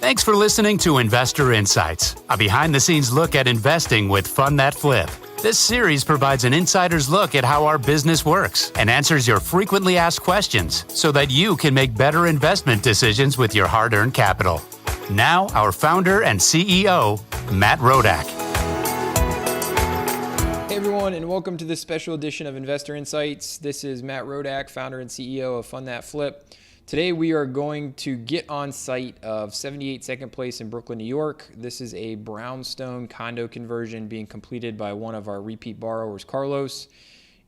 Thanks for listening to Investor Insights, a behind-the-scenes look at investing with Fund That Flip. This series provides an insider's look at how our business works and answers your frequently asked questions so that you can make better investment decisions with your hard-earned capital. Now, our founder and CEO, Matt Rodak. Hey everyone, and welcome to this special edition of Investor Insights. This is Matt Rodak, founder and CEO of Fund That Flip. Today we are going to get on site of 78 Second Place in Brooklyn, New York. This is a brownstone condo conversion being completed by one of our repeat borrowers, Carlos.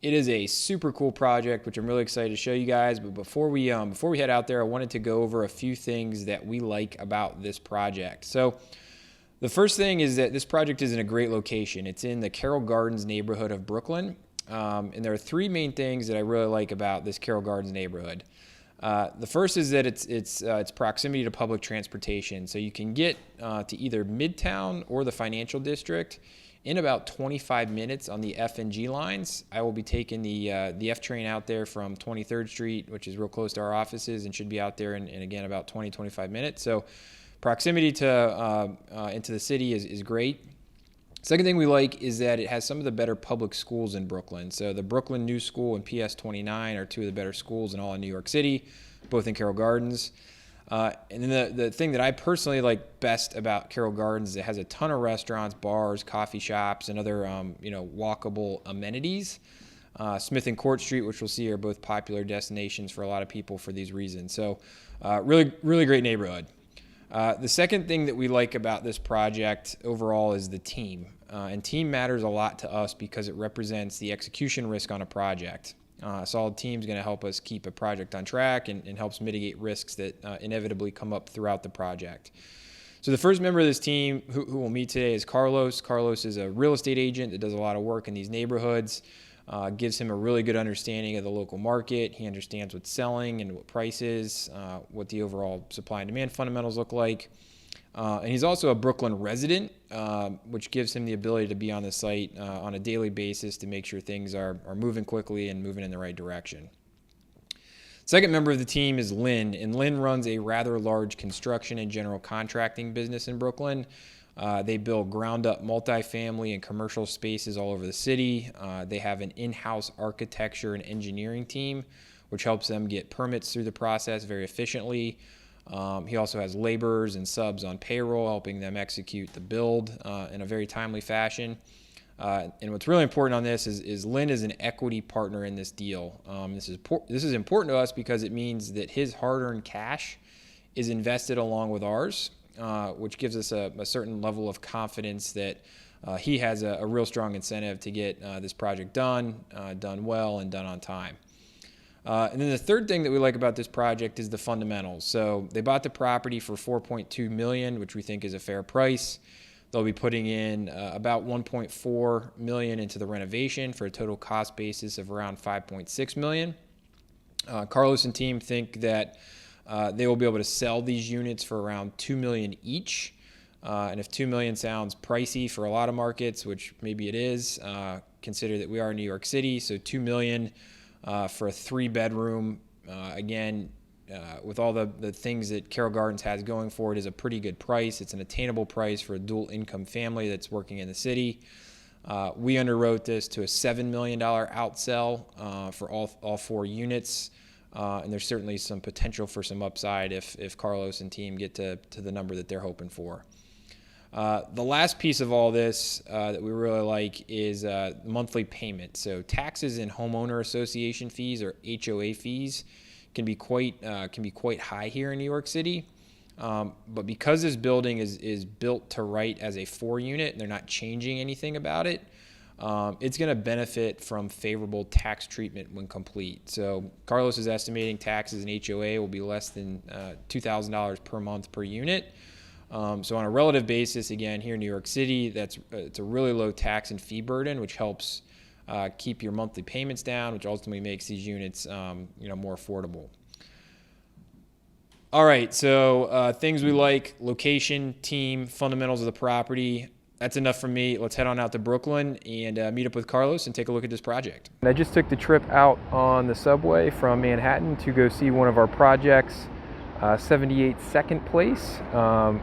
It is a super cool project, which I'm really excited to show you guys. But before we head out there, I wanted to go over a few things that we like about this project. So the first thing is that this project is in a great location. It's in the Carroll Gardens neighborhood of Brooklyn. And there are three main things that I really like about this Carroll Gardens neighborhood. The first is that its proximity to public transportation. So you can get to either Midtown or the financial district in about 25 minutes on the F and G lines. I will be taking the F train out there from 23rd Street, which is real close to our offices, and should be out there in again, about 20-25 minutes. So proximity to into the city is great. Second thing we like is that it has some of the better public schools in Brooklyn. So the Brooklyn New School and PS 29 are two of the better schools in all of New York City, both in Carroll Gardens. And then the thing that I personally like best about Carroll Gardens is it has a ton of restaurants, bars, coffee shops, and other walkable amenities. Smith and Court Street, which we'll see, are both popular destinations for a lot of people for these reasons. So really great neighborhood. The second thing that we like about this project overall is the team. And team matters a lot to us because it represents the execution risk on a project. A solid team is going to help us keep a project on track and helps mitigate risks that inevitably come up throughout the project. So the first member of this team who we'll meet today is Carlos. Carlos is a real estate agent that does a lot of work in these neighborhoods. Gives him a really good understanding of the local market. He understands what's selling and what prices, what the overall supply and demand fundamentals look like. And he's also a Brooklyn resident, which gives him the ability to be on the site on a daily basis to make sure things are moving quickly and moving in the right direction. Second member of the team is Lynn, and Lynn runs a rather large construction and general contracting business in Brooklyn. They build ground-up multifamily and commercial spaces all over the city. They have an in-house architecture and engineering team, which helps them get permits through the process very efficiently. He also has laborers and subs on payroll, helping them execute the build in a very timely fashion. And what's really important on this is Lynn is an equity partner in this deal. This is important to us because it means that his hard-earned cash is invested along with ours. Which gives us a certain level of confidence that he has a real strong incentive to get this project done well, and done on time. And then the third thing that we like about this project is the fundamentals. So they bought the property for $4.2 million, which we think is a fair price. They'll be putting in about $1.4 million into the renovation for a total cost basis of around $5.6 million. Carlos and team think that they will be able to sell these units for around $2 million each. And if $2 million sounds pricey for a lot of markets, which maybe it is, consider that we are in New York City. So $2 million for a 3-bedroom, with all the things that Carroll Gardens has going for it, is a pretty good price. It's an attainable price for a dual income family that's working in the city. We underwrote this to a $7 million outsell for all 4 units. And there's certainly some potential for some upside if Carlos and team get to the number that they're hoping for. The last piece of all this that we really like is monthly payment. So taxes and homeowner association fees, or HOA fees, can be quite high here in New York City. But because this building is built to right as a 4-unit, and they're not changing anything about it, it's going to benefit from favorable tax treatment when complete. So Carlos is estimating taxes and HOA will be less than $2,000 per month per unit. So on a relative basis, again, here in New York City, it's a really low tax and fee burden, which helps keep your monthly payments down, which ultimately makes these units more affordable. All right, so things we like: location, team, fundamentals of the property. That's enough from me. Let's head on out to Brooklyn and meet up with Carlos and take a look at this project. I just took the trip out on the subway from Manhattan to go see one of our projects. 78 Second Place,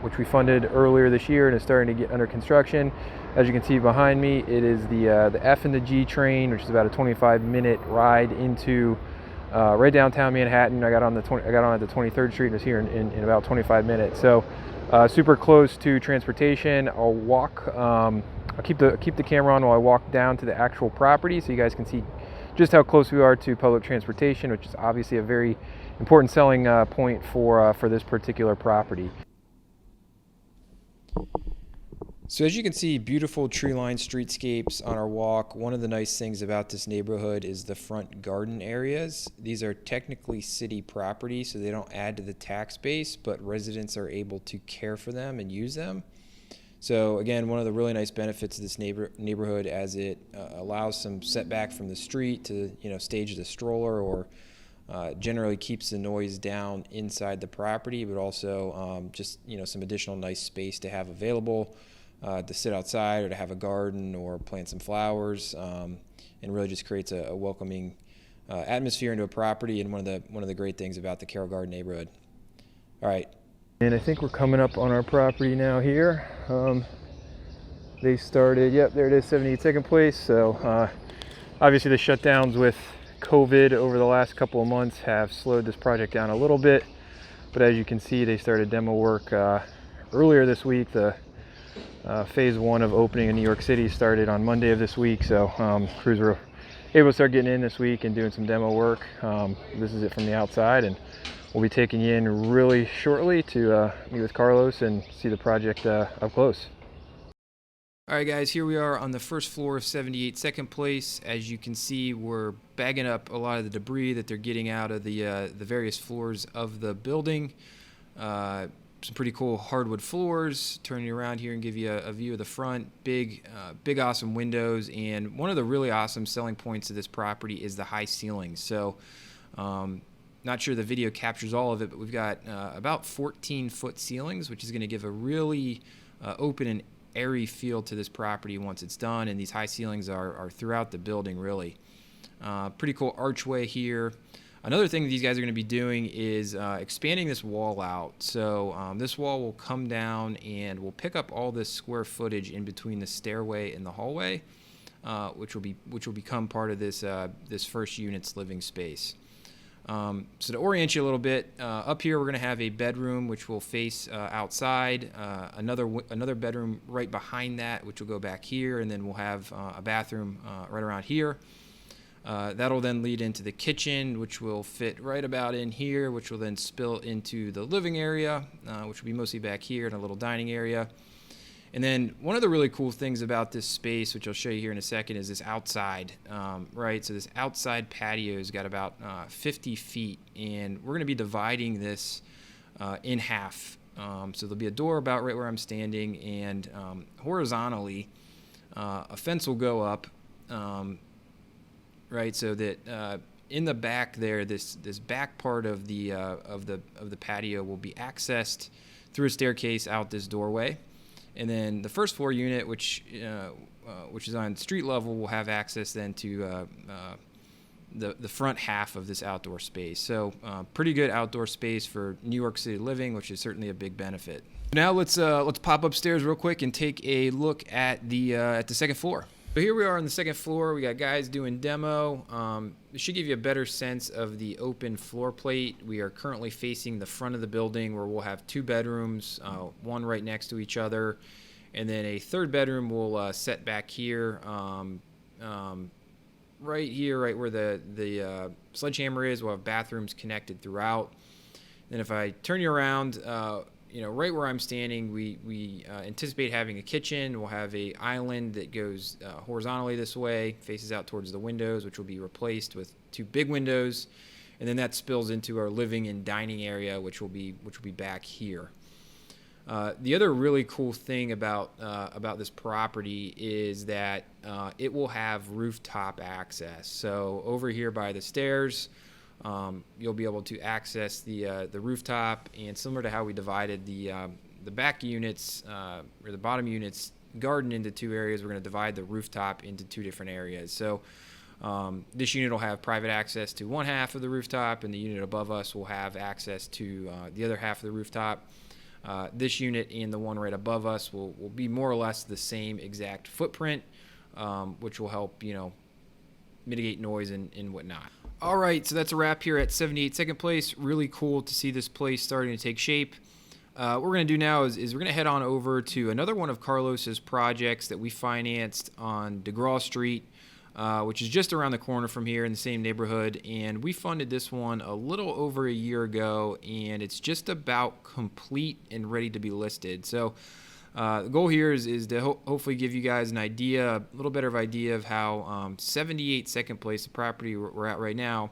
which we funded earlier this year and is starting to get under construction. As you can see behind me, it is the F and the G train, which is about a 25-minute ride into right downtown Manhattan. I got on at the 23rd Street and was here in about 25 minutes. So super close to transportation. I'll walk. I'll keep the camera on while I walk down to the actual property, so you guys can see just how close we are to public transportation, which is obviously a very important selling point for this particular property. So as you can see, beautiful tree-lined streetscapes on our walk. One of the nice things about this neighborhood is the front garden areas. These are technically city property, so they don't add to the tax base, but residents are able to care for them and use them. So again, one of the really nice benefits of this neighborhood, as it allows some setback from the street to stage the stroller, or generally keeps the noise down inside the property, but also just some additional nice space to have available. To sit outside or to have a garden or plant some flowers, and really just creates a welcoming atmosphere into a property, and one of the great things about the Carroll Garden neighborhood. All right. And I think we're coming up on our property now here. They started, yep, there it is, 78 Second Place. So obviously the shutdowns with COVID over the last couple of months have slowed this project down a little bit, but as you can see, they started demo work earlier this week. The phase 1 of opening in New York City started on Monday of this week, so crews were able to start getting in this week and doing some demo work. This is it from the outside, and we'll be taking you in really shortly to meet with Carlos and see the project up close. All right, guys, here we are on the first floor of 78 Second Place. As you can see, we're bagging up a lot of the debris that they're getting out of the various floors of the building. Some pretty cool hardwood floors. Turning around here and give you a view of the front. Big awesome windows. And one of the really awesome selling points of this property is the high ceilings. So not sure the video captures all of it, but we've got about 14-foot ceilings, which is going to give a really open and airy feel to this property once it's done. And these high ceilings are throughout the building, really. Pretty cool archway here. Another thing that these guys are going to be doing is expanding this wall out. So this wall will come down and we'll pick up all this square footage in between the stairway and the hallway, which will become part of this this first unit's living space. So to orient you a little bit, up here we're going to have a bedroom which will face outside, another bedroom right behind that, which will go back here, and then we'll have a bathroom right around here. That'll then lead into the kitchen, which will fit right about in here, which will then spill into the living area, which will be mostly back here, in a little dining area. And then one of the really cool things about this space, which I'll show you here in a second, is this outside, right? So this outside patio's got about 50 feet, and we're going to be dividing this in half. So there'll be a door about right where I'm standing, and horizontally, a fence will go up, right? So that in the back there, this back part of the patio will be accessed through a staircase out this doorway. And then the first floor unit, which is on street level, will have access then to the front half of this outdoor space. So pretty good outdoor space for New York City living, which is certainly a big benefit. Now let's pop upstairs real quick and take a look at the second floor. So here we are on the second floor. We got guys doing demo. It should give you a better sense of the open floor plate. We are currently facing the front of the building, where we'll have two bedrooms, one right next to each other, and then a third bedroom will set back here, right here, right where the sledgehammer is. We'll have bathrooms connected throughout. Then if I turn you around, right where I'm standing, we anticipate having a kitchen. We'll have a island that goes horizontally this way, faces out towards the windows, which will be replaced with two big windows, and then that spills into our living and dining area, which will be back here. The other really cool thing about this property is that it will have rooftop access. So over here by the stairs, you'll be able to access the rooftop, and similar to how we divided the back units or the bottom units garden into two areas, we're going to divide the rooftop into two different areas. So This unit will have private access to one half of the rooftop, and the unit above us will have access to the other half of the rooftop. This unit and the one right above us will be more or less the same exact footprint, which will help, mitigate noise and whatnot. All right, so that's a wrap here at 78 Second Place. Really cool to see this place starting to take shape. What we're going to do now is we're going to head on over to another one of Carlos's projects that we financed on DeGraw Street, which is just around the corner from here in the same neighborhood. And we funded this one a little over a year ago, and it's just about complete and ready to be listed. So the goal here is to hopefully give you guys an idea, a little better of idea of how 78 Second Place, the property we're at right now,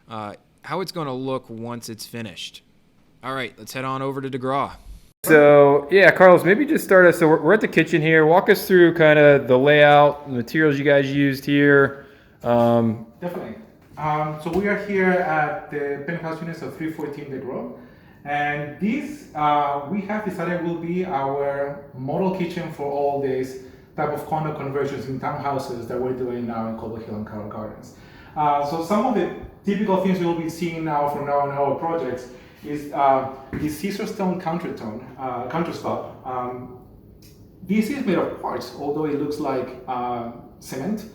how it's going to look once it's finished. All right, let's head on over to DeGraw. So yeah, Carlos, maybe just start us. So we're at the kitchen here. Walk us through kind of the layout, the materials you guys used here. Definitely. So we are here at the penthouse units of 314 DeGraw. And this, we have decided will be our model kitchen for all these type of condo conversions in townhouses that we're doing now in Cobble Hill and Carroll Gardens. So some of the typical things you'll be seeing now from now on our projects is the Caesar stone countertop. This is made of quartz, although it looks like cement.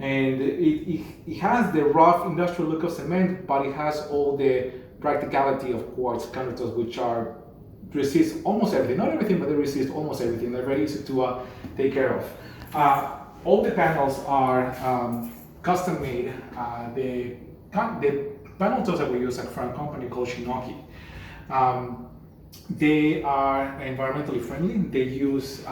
And it has the rough industrial look of cement, but it has all the practicality of quartz countertops, which are resist almost everything. Not everything, but they resist almost everything. They're very easy to take care of. All the panels are custom made. The panel tops that we use are from a company called Shinoki. They are environmentally friendly. They use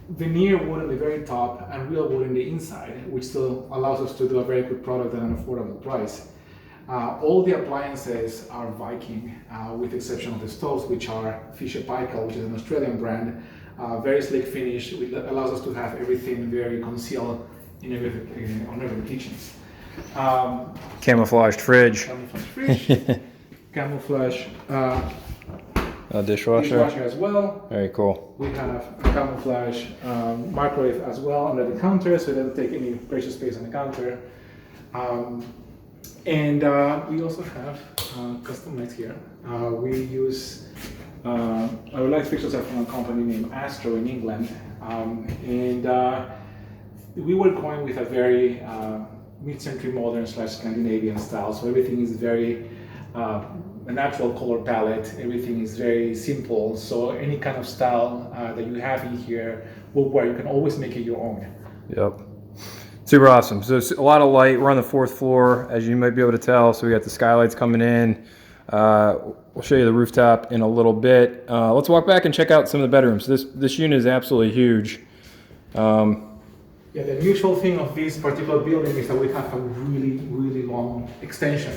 veneer wood on the very top and real wood on the inside, which still allows us to do a very good product at an affordable price. All the appliances are Viking, with the exception of the stoves, which are Fisher Paykel, which is an Australian brand. Very slick finish, which allows us to have everything very concealed on every kitchens. Camouflaged fridge. Camouflage Dishwasher as well. Very cool. We have a camouflage microwave as well under the counter, so it doesn't take any precious space on the counter. And we also have custom lights here. We use our light fixtures are from a company named Astro in England, and we were going with a very mid-century modern / Scandinavian style. So everything is very a natural color palette. Everything is very simple. So any kind of style that you have in here will work. You can always make it your own. Yep. Super awesome. So it's a lot of light. We're on the 4th floor, as you might be able to tell. So we got the skylights coming in. We'll show you the rooftop in a little bit. Let's walk back and check out some of the bedrooms. This unit is absolutely huge. Yeah, the unusual thing of this particular building is that we have a really, really long extension,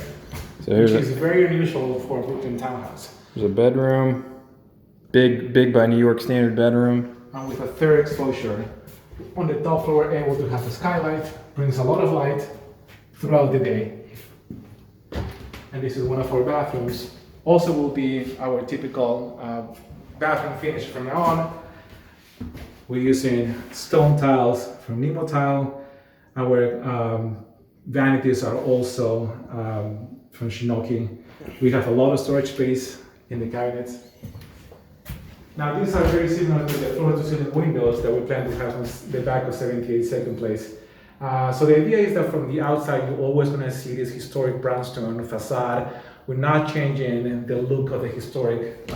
So which is very unusual for a Brooklyn townhouse. There's a bedroom, big by New York standard bedroom. And with a third exposure. On the top floor, we're able to have a skylight, brings a lot of light throughout the day. And this is one of our bathrooms. Also will be our typical bathroom finish from now on. We're using stone tiles from Nemo Tile. Our vanities are also from Shinoki. We have a lot of storage space in the cabinets. Now these are very similar to the floor-to-ceiling windows that we plan to have on the back of 78 Second Place. So the idea is that from the outside, you're always going to see this historic brownstone facade. We're not changing the look of the historic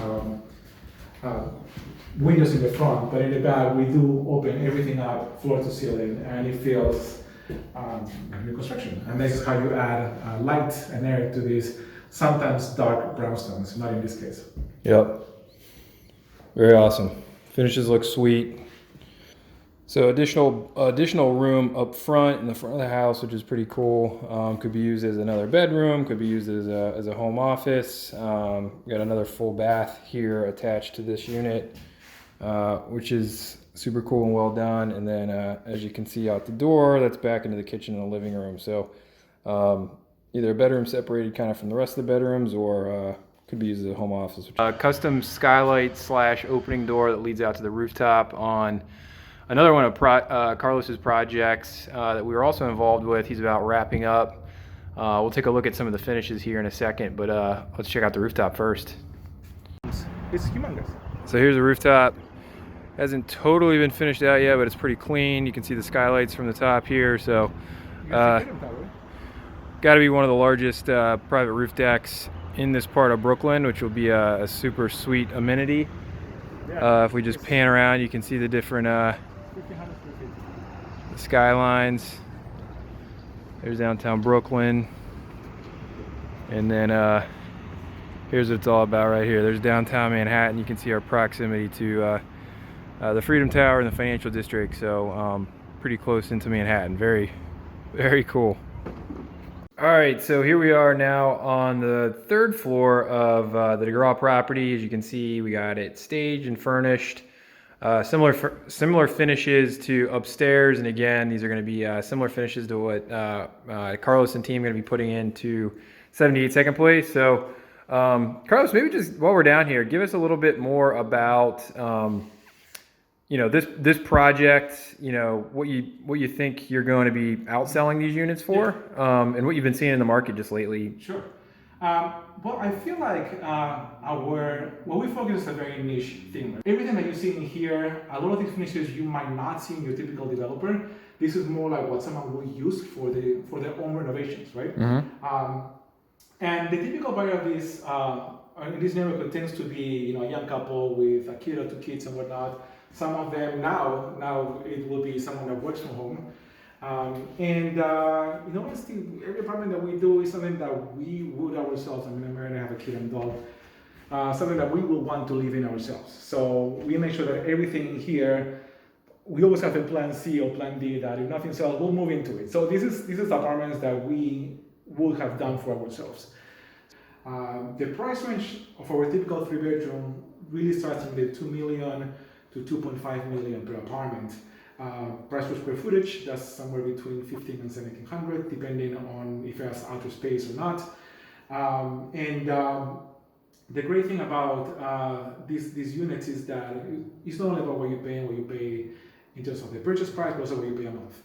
windows in the front, but in the back, we do open everything up floor to ceiling, and it feels new construction. And this is how you add light and air to these sometimes dark brownstones, not in this case. Yep. Very awesome. Finishes look sweet. So additional room up front in the front of the house, which is pretty cool. Could be used as another bedroom. Could be used as a home office. We got another full bath here attached to this unit, which is super cool and well done. And then as you can see out the door, that's back into the kitchen and the living room. So either a bedroom separated kind of from the rest of the bedrooms, or could be used as a home office. Custom skylight / opening door that leads out to the rooftop on another one of Carlos's projects that we were also involved with. He's about wrapping up. We'll take a look at some of the finishes here in a second, but let's check out the rooftop first. It's humongous. So here's the rooftop. Hasn't totally been finished out yet, but it's pretty clean. You can see the skylights from the top here. So got to be one of the largest private roof decks in this part of Brooklyn, which will be a super sweet amenity. If we just pan around, you can see the different skylines. There's downtown Brooklyn, and then here's what it's all about right here. There's downtown Manhattan. You can see our proximity to the Freedom Tower and the financial district, so pretty close into Manhattan. Very, very cool. All right, so here we are now on the third floor of the DeGraw property. As you can see, we got it staged and furnished. Similar finishes to upstairs, and again, these are going to be similar finishes to what Carlos and team are going to be putting into 78 Second Place. So, Carlos, maybe just while we're down here, give us a little bit more about this project. What you think you're going to be outselling these units for, and what you've been seeing in the market just lately. Sure. Well, I feel like what we focus is a very niche thing. Everything that you see in here, a lot of these finishes you might not see in your typical developer. This is more like what someone will use for their own renovations, right? Mm-hmm. And the typical buyer of this in this neighborhood tends to be a young couple with a kid or two kids and whatnot. Some of them now it will be someone that works from home. Honestly, every apartment that we do is something that we would ourselves. I mean, I'm married, I have a kid and dog. Something that we will want to live in ourselves. So we make sure that everything in here, we always have a plan C or plan D that if nothing sells, we'll move into it. So this is apartments that we would have done for ourselves. The price range of our typical 3-bedroom really starts in the 2 million to 2.5 million per apartment. Price per square footage, that's somewhere between 15 and 1700, depending on if it has outer space or not. The great thing about these units is that it's not only about what you pay in terms of the purchase price, but also what you pay a month.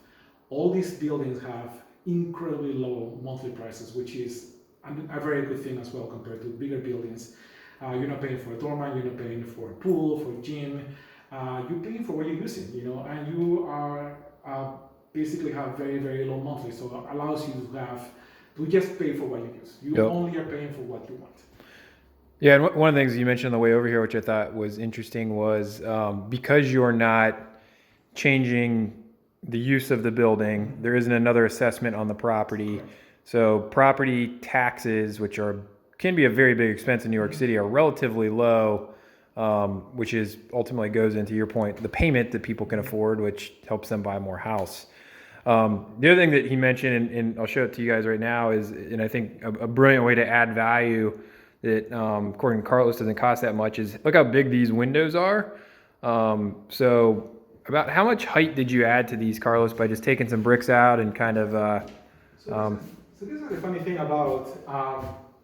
All these buildings have incredibly low monthly prices, which is a very good thing as well compared to bigger buildings. You're not paying for a doorman, you're not paying for a pool, for a gym. You're paying for what you're using, and you are basically have very, very low monthly, so it allows you to just pay for what you use. You only are paying for what you want. Yeah, and one of the things you mentioned on the way over here, which I thought was interesting, was because you're not changing the use of the building, there isn't another assessment on the property. Correct. So property taxes, which can be a very big expense in New York City, are relatively low. Which is ultimately goes into your point, the payment that people can afford, which helps them buy more house. The other thing that he mentioned, and I'll show it to you guys right now, is, and I think a brilliant way to add value that, according to Carlos, doesn't cost that much, is look how big these windows are. So about how much height did you add to these, Carlos, by just taking some bricks out and kind of... So this is the funny thing about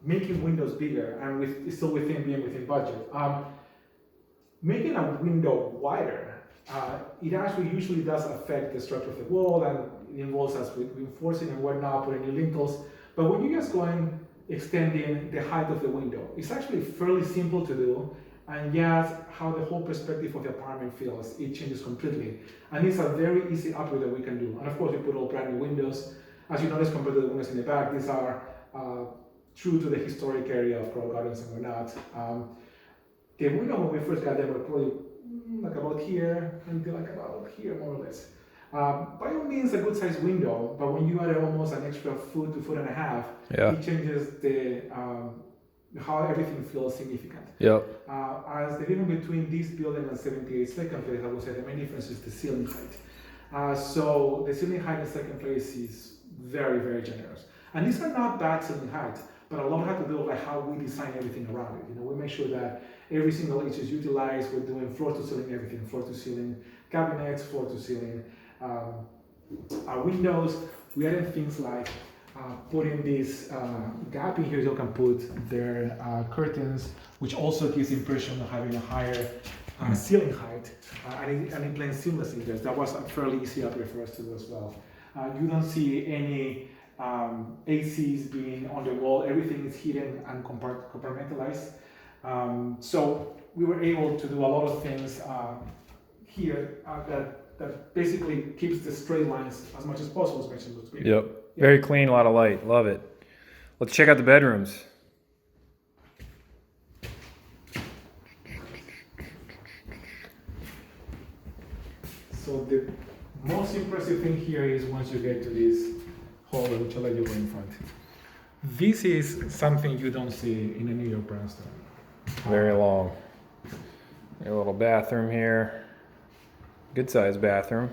making windows bigger, and still being within budget. Making a window wider, it actually usually does affect the structure of the wall, and it involves us with reinforcing and whatnot, putting new lintels. But when you just go and extending the height of the window, it's actually fairly simple to do, and yes, how the whole perspective of the apartment feels, it changes completely. And it's a very easy upgrade that we can do. And of course, we put all brand new windows. As you notice, compared to the windows in the back, these are true to the historic area of Coral Gardens and whatnot. The window when we first got them were probably like about here until like about here, more or less. By all means, a good sized window, but when you add almost an extra foot to foot and a half, it changes how everything feels significant. Yep. As the difference between this building and 78 Second Place, I would say the main difference is the ceiling height. So the ceiling height in Second Place is very, very generous. And these are not bad ceiling heights, but a lot had to do with like how we design everything around it. We make sure that every single inch is utilized. We're doing floor to ceiling everything, floor to ceiling cabinets, floor to ceiling. Our windows, we added things like putting this gap in here so you can put their curtains, which also gives the impression of having a higher ceiling height, and it blends seamlessly. That was a fairly easy upgrade for us to do as well. You don't see any ACs being on the wall. Everything is hidden and compartmentalized. So we were able to do a lot of things here that basically keeps the straight lines as much as possible, especially with speed. Yep. Very clean, a lot of light. Love it. Let's check out the bedrooms. So the most impressive thing here is once you get to this hallway, which I'll let you go in front. This is something you don't see in a New York brownstone. Very long. A little bathroom here. Good sized bathroom.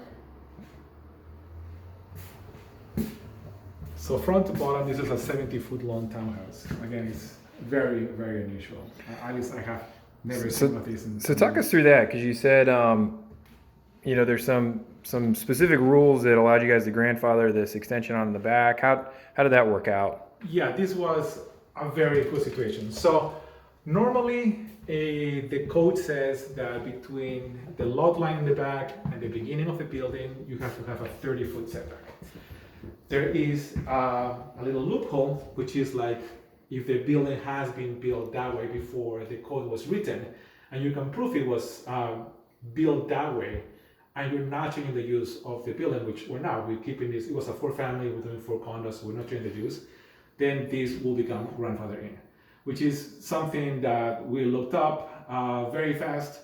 So front to bottom, this is a 70-foot long townhouse. Again, it's very, very unusual. At least I have never seen what this. So talk us through that, because you said, there's some specific rules that allowed you guys to grandfather this extension on the back. How did that work out? Yeah, this was a very cool situation. So normally, the code says that between the lot line in the back and the beginning of the building, you have to have a 30-foot setback. There is a little loophole, which is like if the building has been built that way before the code was written, and you can prove it was built that way, and you're not changing the use of the building, which we're not. We're keeping this. It was a 4-family. We're doing 4 condos. So we're not changing the use. Then this will become grandfather in, which is something that we looked up very fast.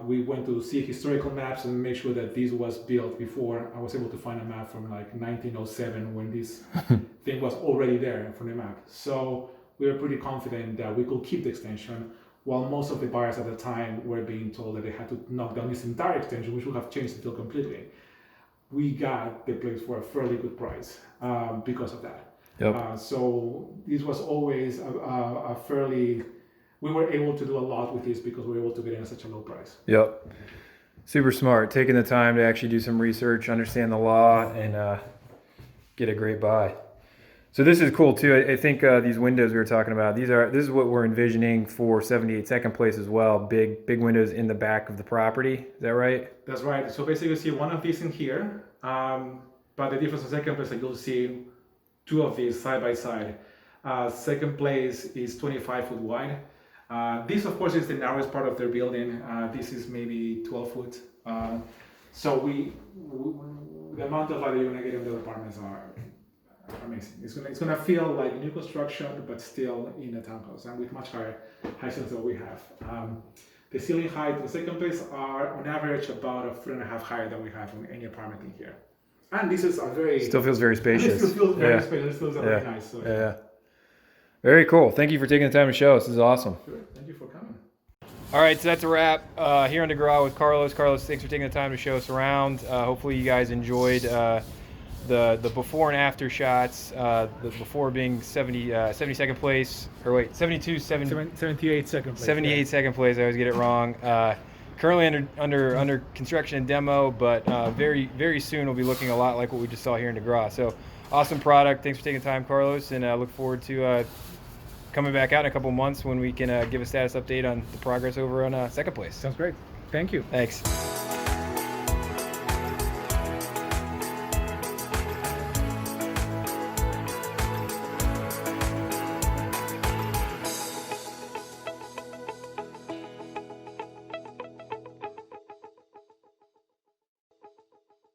We went to see historical maps and make sure that this was built before. I was able to find a map from like 1907 when this thing was already there from the map. So we were pretty confident that we could keep the extension, while most of the buyers at the time were being told that they had to knock down this entire extension, which would have changed the deal completely. We got the place for a fairly good price because of that. Yep. So this was always a fairly... We were able to do a lot with this because we were able to get in at such a low price. Yep. Super smart. Taking the time to actually do some research, understand the law, and get a great buy. So this is cool too. I think these windows we were talking about, this is what we're envisioning for 78 Second Place as well. Big windows in the back of the property. Is that right? That's right. So basically you see one of these in here, but the difference in Second Place is you'll see 2 of these side by side. Second Place is 25 foot wide. This, of course, is the narrowest part of their building. This is maybe 12 foot. So the amount of light that you're gonna get in the apartments are amazing. It's gonna feel like new construction, but still in a townhouse and with much higher high ceilings than we have. The ceiling height in the Second Place are on average about 1.5 feet higher than we have in any apartment in here. And this is a very... Still feels very spacious. It still feels very spacious. It feels very nice. So. Yeah. Very cool. Thank you for taking the time to show us. This is awesome. Sure. Thank you for coming. All right, so that's a wrap here on the garage with Carlos. Carlos, thanks for taking the time to show us around. Hopefully you guys enjoyed the before and after shots. The before being 72nd place, or wait, 78 second place. 78 second place. I always get it wrong. Currently under construction and demo, but very soon will be looking a lot like what we just saw here in the garage. So awesome product. Thanks for taking time, Carlos, and look forward to coming back out in a couple months when we can give a status update on the progress over on Second Place. Sounds great. Thank you. Thanks.